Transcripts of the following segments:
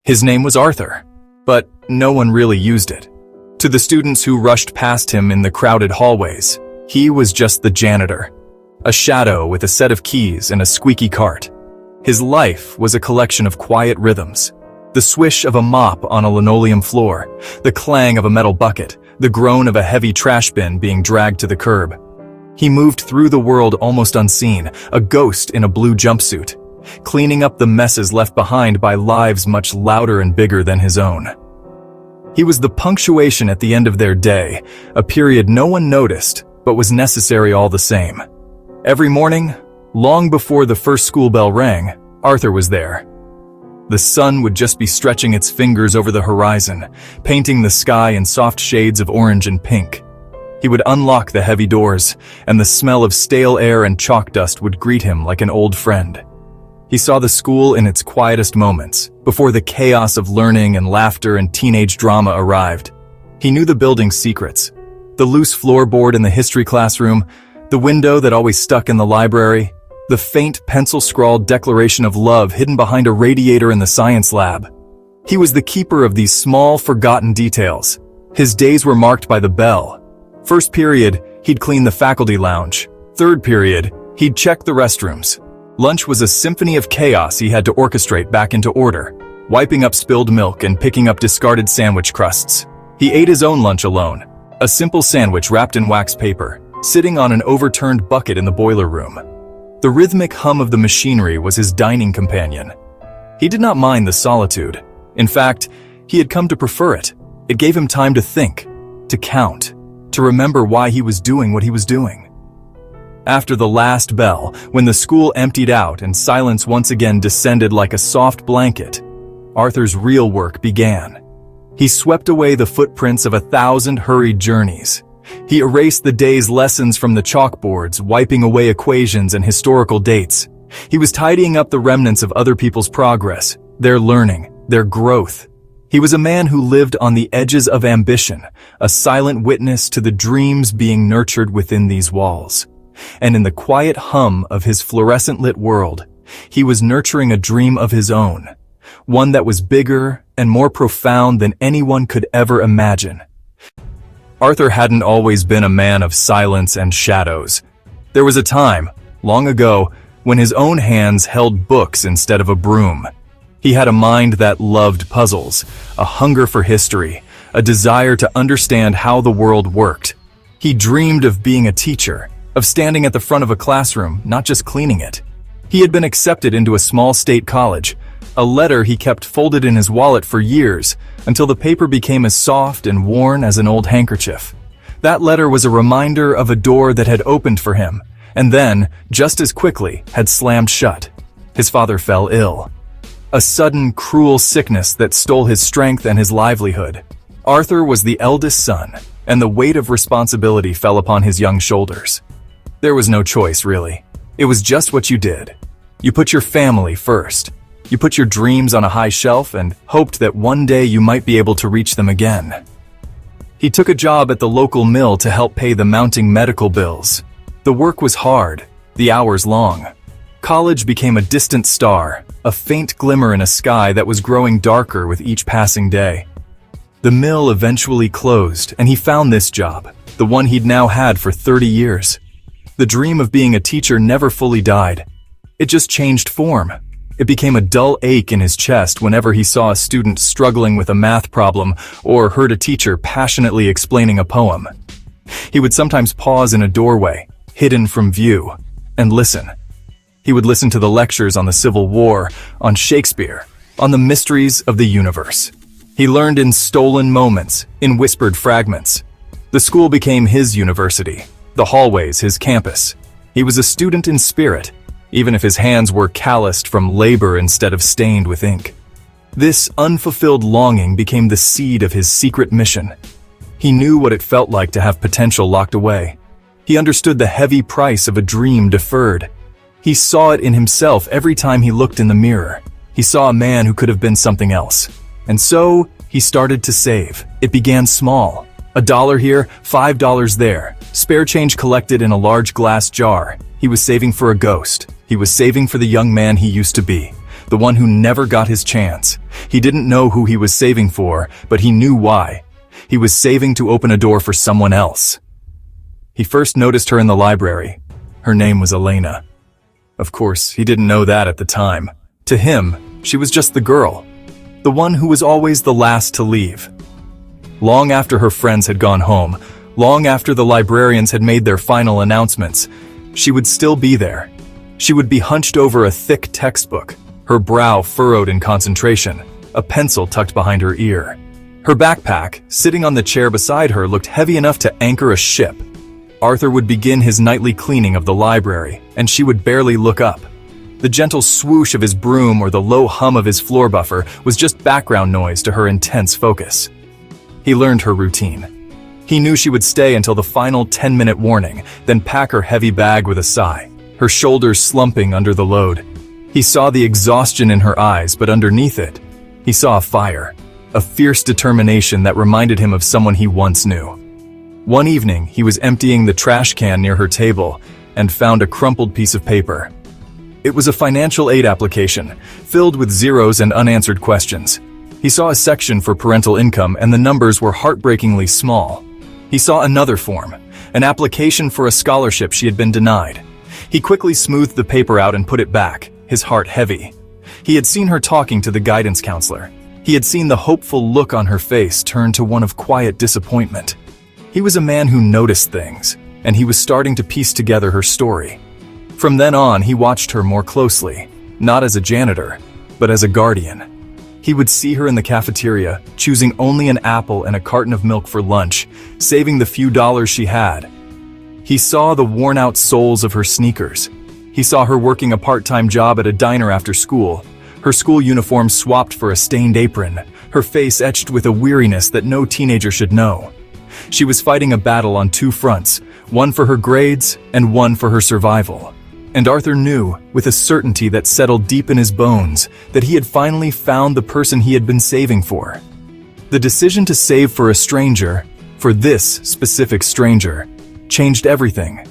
His name was Arthur, but no one really used it. To the students who rushed past him in the crowded hallways, he was just the janitor, a shadow with a set of keys and a squeaky cart. His life was a collection of quiet rhythms. The swish of a mop on a linoleum floor, the clang of a metal bucket, the groan of a heavy trash bin being dragged to the curb. He moved through the world almost unseen, a ghost in a blue jumpsuit, cleaning up the messes left behind by lives much louder and bigger than his own. He was the punctuation at the end of their day, a period no one noticed, but was necessary all the same. Every morning, long before the first school bell rang, Arthur was there. The sun would just be stretching its fingers over the horizon, painting the sky in soft shades of orange and pink. He would unlock the heavy doors, and the smell of stale air and chalk dust would greet him like an old friend. He saw the school in its quietest moments, before the chaos of learning and laughter and teenage drama arrived. He knew the building's secrets. The loose floorboard in the history classroom, the window that always stuck in the library, the faint pencil-scrawled declaration of love hidden behind a radiator in the science lab. He was the keeper of these small, forgotten details. His days were marked by the bell. First period, he'd clean the faculty lounge. Third period, he'd check the restrooms. Lunch was a symphony of chaos he had to orchestrate back into order, wiping up spilled milk and picking up discarded sandwich crusts. He ate his own lunch alone, a simple sandwich wrapped in wax paper, sitting on an overturned bucket in the boiler room. The rhythmic hum of the machinery was his dining companion. He did not mind the solitude. In fact, he had come to prefer it. It gave him time to think, to count, to remember why he was doing what he was doing. After the last bell, when the school emptied out and silence once again descended like a soft blanket, Arthur's real work began. He swept away the footprints of 1,000 hurried journeys. He erased the day's lessons from the chalkboards, wiping away equations and historical dates. He was tidying up the remnants of other people's progress, their learning, their growth. He was a man who lived on the edges of ambition, a silent witness to the dreams being nurtured within these walls. And in the quiet hum of his fluorescent-lit world, he was nurturing a dream of his own, one that was bigger and more profound than anyone could ever imagine. Arthur hadn't always been a man of silence and shadows. There was a time, long ago, when his own hands held books instead of a broom. He had a mind that loved puzzles, a hunger for history, a desire to understand how the world worked. He dreamed of being a teacher, of standing at the front of a classroom, not just cleaning it. He had been accepted into a small state college, a letter he kept folded in his wallet for years, until the paper became as soft and worn as an old handkerchief. That letter was a reminder of a door that had opened for him, and then, just as quickly, had slammed shut. His father fell ill. A sudden, cruel sickness that stole his strength and his livelihood. Arthur was the eldest son, and the weight of responsibility fell upon his young shoulders. There was no choice, really. It was just what you did. You put your family first. You put your dreams on a high shelf and hoped that one day you might be able to reach them again. He took a job at the local mill to help pay the mounting medical bills. The work was hard, the hours long. College became a distant star, a faint glimmer in a sky that was growing darker with each passing day. The mill eventually closed, and he found this job, the one he'd now had for 30 years. The dream of being a teacher never fully died. It just changed form. It became a dull ache in his chest whenever he saw a student struggling with a math problem or heard a teacher passionately explaining a poem. He would sometimes pause in a doorway, hidden from view, and listen. He would listen to the lectures on the Civil War, on Shakespeare, on the mysteries of the universe. He learned in stolen moments, in whispered fragments. The school became his university, the hallways his campus. He was a student in spirit, even if his hands were calloused from labor instead of stained with ink. This unfulfilled longing became the seed of his secret mission. He knew what it felt like to have potential locked away. He understood the heavy price of a dream deferred. He saw it in himself every time he looked in the mirror. He saw a man who could have been something else. And so, he started to save. It began small. $1 here, $5 there. Spare change collected in a large glass jar. He was saving for a ghost. He was saving for the young man he used to be. the one who never got his chance. He didn't know who he was saving for, but he knew why. He was saving to open a door for someone else. He first noticed her in the library. Her name was Elena. Of course, he didn't know that at the time. To him, she was just the girl, the one who was always the last to leave. Long after her friends had gone home, long after the librarians had made their final announcements, she would still be there. She would be hunched over a thick textbook, her brow furrowed in concentration, a pencil tucked behind her ear. Her backpack, sitting on the chair beside her, looked heavy enough to anchor a ship. Arthur would begin his nightly cleaning of the library, and she would barely look up. The gentle swoosh of his broom or the low hum of his floor buffer was just background noise to her intense focus. He learned her routine. He knew she would stay until the final 10-minute warning, then pack her heavy bag with a sigh, her shoulders slumping under the load. He saw the exhaustion in her eyes, but underneath it, he saw a fire, a fierce determination that reminded him of someone he once knew. One evening, he was emptying the trash can near her table and found a crumpled piece of paper. It was a financial aid application, filled with zeros and unanswered questions. He saw a section for parental income, and the numbers were heartbreakingly small. He saw another form, an application for a scholarship she had been denied. He quickly smoothed the paper out and put it back, his heart heavy. He had seen her talking to the guidance counselor. He had seen the hopeful look on her face turn to one of quiet disappointment. He was a man who noticed things, and he was starting to piece together her story. From then on, he watched her more closely, not as a janitor, but as a guardian. He would see her in the cafeteria, choosing only an apple and a carton of milk for lunch, saving the few dollars she had. He saw the worn-out soles of her sneakers. He saw her working a part-time job at a diner after school, her school uniform swapped for a stained apron, her face etched with a weariness that no teenager should know. She was fighting a battle on two fronts, one for her grades and one for her survival. And Arthur knew, with a certainty that settled deep in his bones, that he had finally found the person he had been saving for. The decision to save for a stranger, for this specific stranger, changed everything.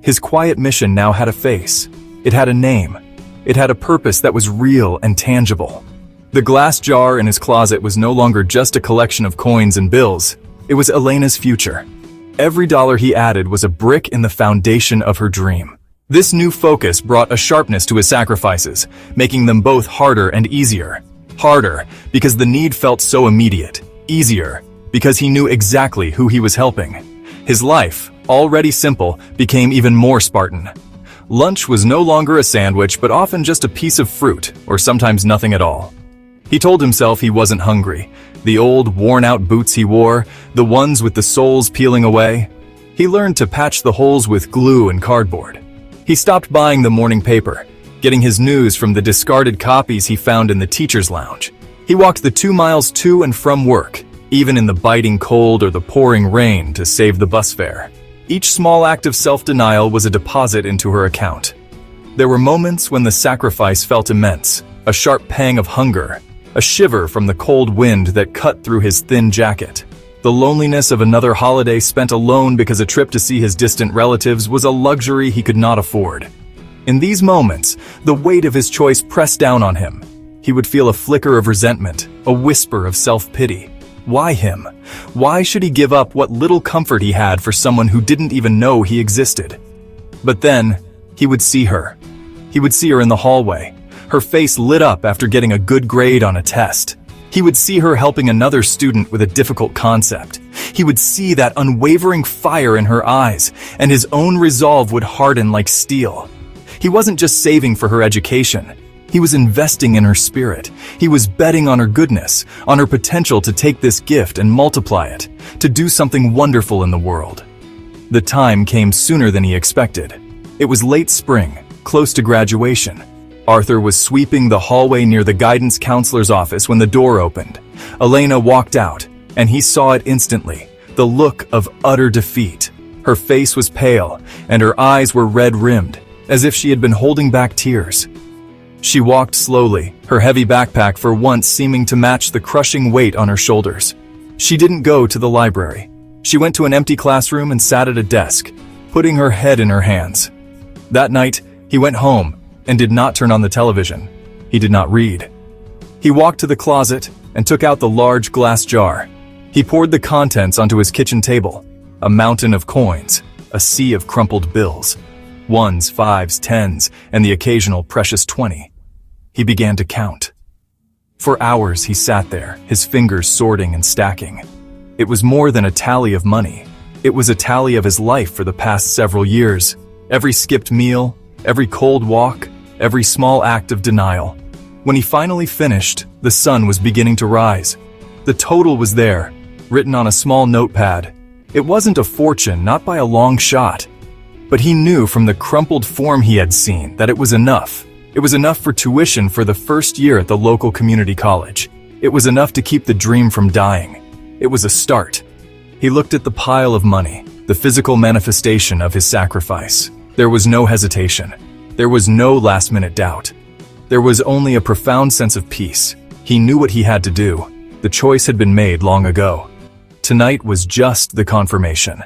His quiet mission now had a face. It had a name. It had a purpose that was real and tangible. The glass jar in his closet was no longer just a collection of coins and bills. It was Elena's future. Every dollar he added was a brick in the foundation of her dream. This new focus brought a sharpness to his sacrifices, making them both harder and easier. Harder, because the need felt so immediate. Easier, because he knew exactly who he was helping. His life, already simple, became even more Spartan. Lunch was no longer a sandwich, but often just a piece of fruit, or sometimes nothing at all. He told himself he wasn't hungry. The old, worn-out boots he wore, the ones with the soles peeling away. He learned to patch the holes with glue and cardboard. He stopped buying the morning paper, getting his news from the discarded copies he found in the teacher's lounge. He walked the 2 miles to and from work, even in the biting cold or the pouring rain, to save the bus fare. Each small act of self-denial was a deposit into her account. There were moments when the sacrifice felt immense, a sharp pang of hunger, a shiver from the cold wind that cut through his thin jacket. The loneliness of another holiday spent alone because a trip to see his distant relatives was a luxury he could not afford. In these moments, the weight of his choice pressed down on him. He would feel a flicker of resentment, a whisper of self-pity. Why him? Why should he give up what little comfort he had for someone who didn't even know he existed? But then, he would see her. He would see her in the hallway, her face lit up after getting a good grade on a test. He would see her helping another student with a difficult concept. He would see that unwavering fire in her eyes, and his own resolve would harden like steel. He wasn't just saving for her education. He was investing in her spirit. He was betting on her goodness, on her potential to take this gift and multiply it, to do something wonderful in the world. The time came sooner than he expected. It was late spring, close to graduation. Arthur was sweeping the hallway near the guidance counselor's office when the door opened. Elena walked out, and he saw it instantly, the look of utter defeat. Her face was pale, and her eyes were red-rimmed, as if she had been holding back tears. She walked slowly, her heavy backpack for once seeming to match the crushing weight on her shoulders. She didn't go to the library. She went to an empty classroom and sat at a desk, putting her head in her hands. That night, he went home and did not turn on the television. He did not read. He walked to the closet and took out the large glass jar. He poured the contents onto his kitchen table. A mountain of coins, a sea of crumpled bills. Ones, fives, tens, and the occasional precious 20. He began to count. For hours he sat there, his fingers sorting and stacking. It was more than a tally of money. It was a tally of his life for the past several years. Every skipped meal, every cold walk, every small act of denial. When he finally finished, the sun was beginning to rise. The total was there, written on a small notepad. It wasn't a fortune, not by a long shot. But he knew from the crumpled form he had seen that it was enough. It was enough for tuition for the first year at the local community college. It was enough to keep the dream from dying. It was a start. He looked at the pile of money, the physical manifestation of his sacrifice. There was no hesitation. There was no last-minute doubt. There was only a profound sense of peace. He knew what he had to do. The choice had been made long ago. Tonight was just the confirmation.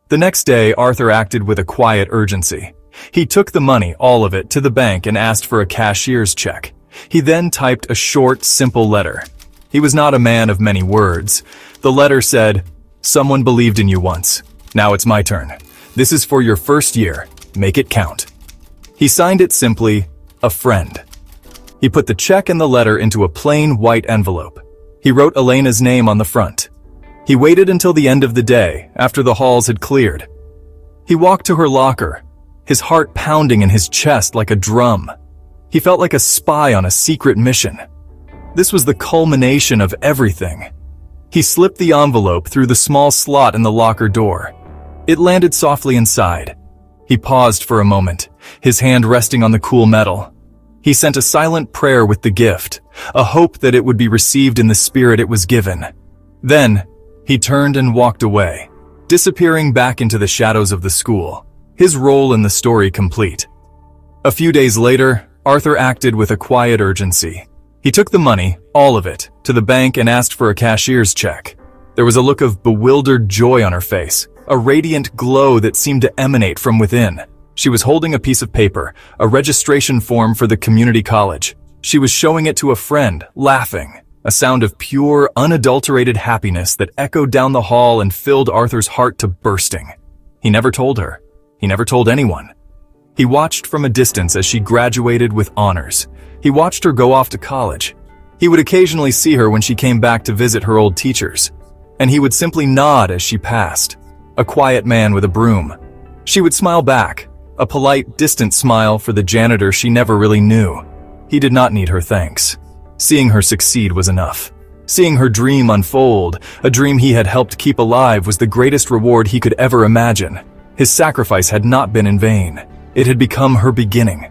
The next day, Arthur acted with a quiet urgency. He took the money, all of it, to the bank and asked for a cashier's check. He then typed a short, simple letter. He was not a man of many words. The letter said, "Someone believed in you once. Now it's my turn. This is for your first year. Make it count." He signed it simply, "A friend." He put the check and the letter into a plain white envelope. He wrote Elena's name on the front. He waited until the end of the day, after the halls had cleared. He walked to her locker, his heart pounding in his chest like a drum. He felt like a spy on a secret mission. This was the culmination of everything. He slipped the envelope through the small slot in the locker door. It landed softly inside. He paused for a moment, his hand resting on the cool metal. He sent a silent prayer with the gift, a hope that it would be received in the spirit it was given. Then, he turned and walked away, disappearing back into the shadows of the school, his role in the story complete. A few days later, Arthur acted with a quiet urgency. He took the money, all of it, to the bank and asked for a cashier's check. There was a look of bewildered joy on her face, a radiant glow that seemed to emanate from within. She was holding a piece of paper, a registration form for the community college. She was showing it to a friend, laughing, a sound of pure, unadulterated happiness that echoed down the hall and filled Arthur's heart to bursting. He never told her. He never told anyone. He watched from a distance as she graduated with honors. He watched her go off to college. He would occasionally see her when she came back to visit her old teachers, and he would simply nod as she passed, a quiet man with a broom. She would smile back, a polite, distant smile for the janitor she never really knew. He did not need her thanks. Seeing her succeed was enough. Seeing her dream unfold, a dream he had helped keep alive, was the greatest reward he could ever imagine. His sacrifice had not been in vain. It had become her beginning.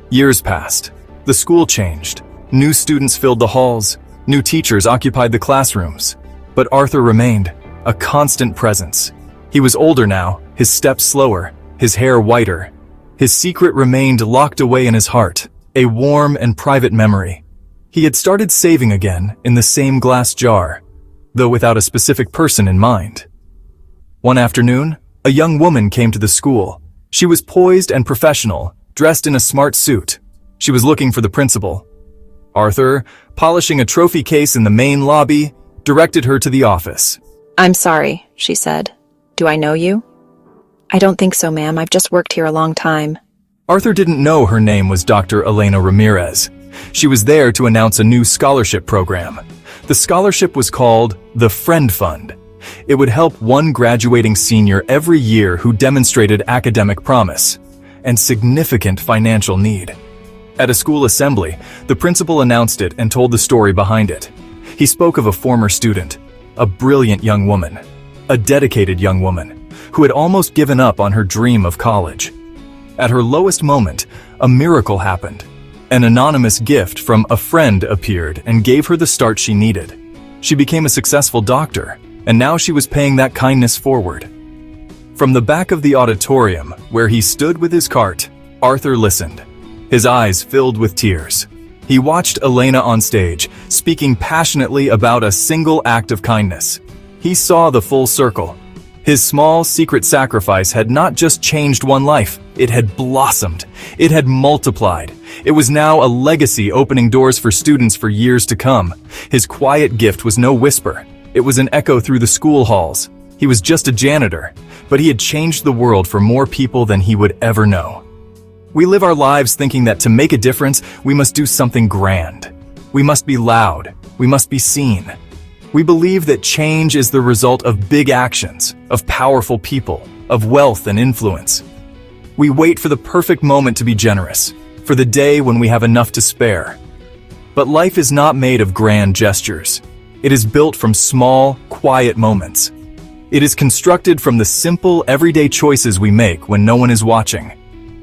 Years passed. The school changed. New students filled the halls. New teachers occupied the classrooms. But Arthur remained, a constant presence. He was older now, his steps slower, his hair whiter. His secret remained locked away in his heart, a warm and private memory. He had started saving again in the same glass jar, though without a specific person in mind. One afternoon, a young woman came to the school. She was poised and professional, dressed in a smart suit. She was looking for the principal. Arthur, polishing a trophy case in the main lobby, directed her to the office. "I'm sorry," she said. "Do I know you?" "I don't think so, ma'am. I've just worked here a long time." Arthur didn't know her name was Dr. Elena Ramirez. She was there to announce a new scholarship program. The scholarship was called the Friend Fund. It would help one graduating senior every year who demonstrated academic promise and significant financial need. At a school assembly, the principal announced it and told the story behind it. He spoke of a former student, a brilliant young woman, a dedicated young woman, who had almost given up on her dream of college. At her lowest moment, a miracle happened. An anonymous gift from a friend appeared and gave her the start she needed. She became a successful doctor, and now she was paying that kindness forward. From the back of the auditorium, where he stood with his cart, Arthur listened, his eyes filled with tears. He watched Elena on stage, speaking passionately about a single act of kindness. He saw the full circle. His small, secret sacrifice had not just changed one life, it had blossomed, it had multiplied, It was now a legacy opening doors for students for years to come. His quiet gift was no whisper. It was an echo through the school halls. He was just a janitor, but he had changed the world for more people than he would ever know. We live our lives thinking that to make a difference, we must do something grand. We must be loud. We must be seen. We believe that change is the result of big actions, of powerful people, of wealth and influence. We wait for the perfect moment to be generous, for the day when we have enough to spare. But life is not made of grand gestures. It is built from small, quiet moments. It is constructed from the simple, everyday choices we make when no one is watching.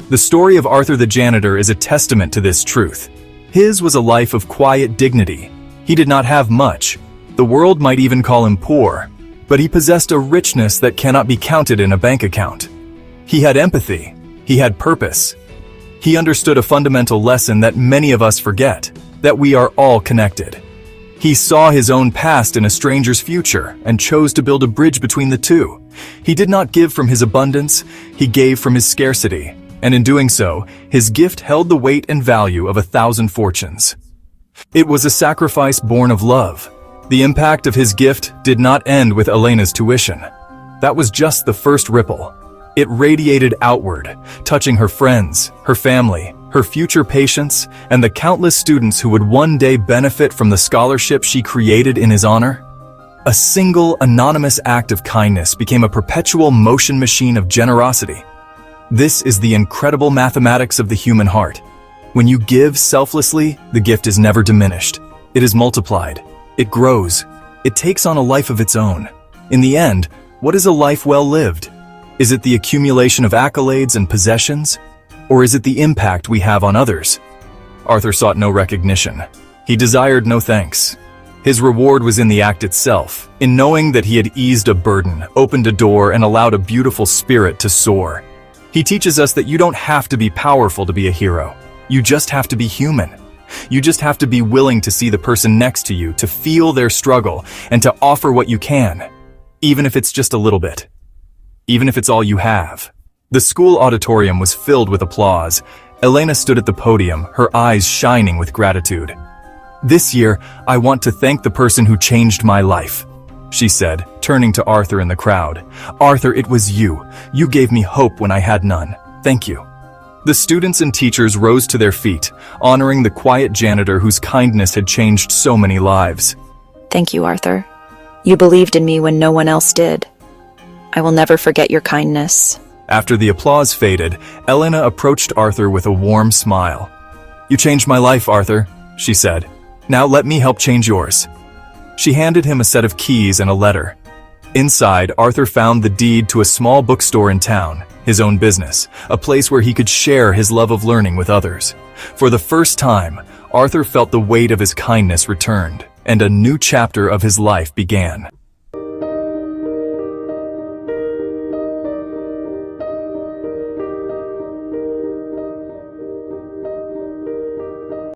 The story of Arthur the janitor is a testament to this truth. His was a life of quiet dignity. He did not have much. The world might even call him poor, but he possessed a richness that cannot be counted in a bank account. He had empathy. He had purpose. He understood a fundamental lesson that many of us forget, that we are all connected. He saw his own past in a stranger's future and chose to build a bridge between the two. He did not give from his abundance, he gave from his scarcity, and in doing so, his gift held the weight and value of 1,000 fortunes. It was a sacrifice born of love. The impact of his gift did not end with Elena's tuition. That was just the first ripple. It radiated outward, touching her friends, her family, her future patients, and the countless students who would one day benefit from the scholarship she created in his honor. A single, anonymous act of kindness became a perpetual motion machine of generosity. This is the incredible mathematics of the human heart. When you give selflessly, the gift is never diminished. It is multiplied. It grows. It takes on a life of its own. In the end, what is a life well lived? Is it the accumulation of accolades and possessions? Or is it the impact we have on others? Arthur sought no recognition. He desired no thanks. His reward was in the act itself, in knowing that he had eased a burden, opened a door, and allowed a beautiful spirit to soar. He teaches us that you don't have to be powerful to be a hero. You just have to be human. You just have to be willing to see the person next to you, to feel their struggle, and to offer what you can, even if it's just a little bit. Even if it's all you have. The school auditorium was filled with applause. Elena stood at the podium, her eyes shining with gratitude. "This year, I want to thank the person who changed my life," she said, turning to Arthur in the crowd. "Arthur, it was you. You gave me hope when I had none. Thank you." The students and teachers rose to their feet, honoring the quiet janitor whose kindness had changed so many lives. Thank you, Arthur. You believed in me when no one else did. I will never forget your kindness. After the applause faded, Elena approached Arthur with a warm smile. "You changed my life, Arthur," she said. "Now let me help change yours." She handed him a set of keys and a letter. Inside, Arthur found the deed to a small bookstore in town, his own business, a place where he could share his love of learning with others. For the first time, Arthur felt the weight of his kindness returned, and a new chapter of his life began.